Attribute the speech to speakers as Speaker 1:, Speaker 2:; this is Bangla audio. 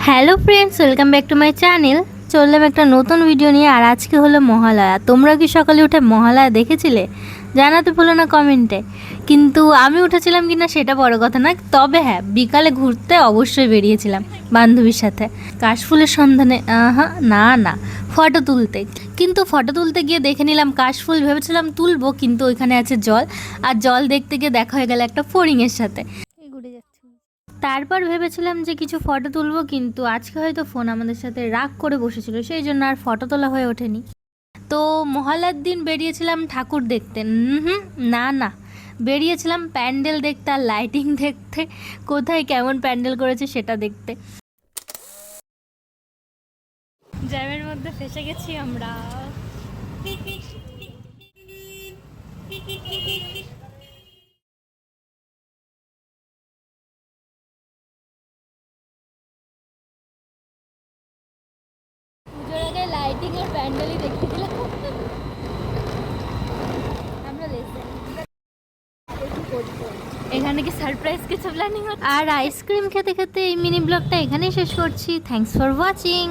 Speaker 1: Hello friends, welcome back to my channel. চললাম একটা নতুন ভিডিও নিয়ে। আর আজকে হলো মহালয়া। তোমরা কি সকালে উঠে মহালয়া দেখেছিলে? জানাতে ভুলো না কমেন্টে। কিন্তু আমি উঠেছিলাম কি না সেটা বড় কথা না, তবে হ্যাঁ, বিকালে ঘুরতে অবশ্যই বেরিয়েছিলাম বান্ধবীর সাথে কাশফুলের সন্ধানে। না, ফটো তুলতে। কিন্তু ফটো তুলতে গিয়ে দেখে নিলাম কাশফুল, ভেবেছিলাম তুলবো, কিন্তু ওইখানে আছে জল। আর জল দেখতে গিয়ে দেখা হয়ে গেল একটা ফড়িংয়ের সাথে। তারপর ভেবেছিলাম যে কিছু ফটো তুলবো, কিন্তু আজকে হয়তো ফোন আমাদের সাথে রাগ করে বসেছিল, সেই জন্য আর ফটো তোলা হয়ে ওঠেনি। তো মহালয়ার দিন বেরিয়েছিলাম ঠাকুর দেখতে। হুম, না, বেরিয়েছিলাম প্যান্ডেল দেখতে আর লাইটিং দেখতে, কোথায় কেমন প্যান্ডেল করেছে সেটা দেখতে। জ্যামের মধ্যে ফেসে গেছি আমরা। পুজোর আগে লাইটিং আর প্যান্ডেলই দেখেছিলাম আমরা। এখানে কি সারপ্রাইজ কিছু প্ল্যানিং হচ্ছে? আর আইসক্রিম খেতে খেতে এই মিনি ব্লগটা এখানেই শেষ করছি। Thanks for watching.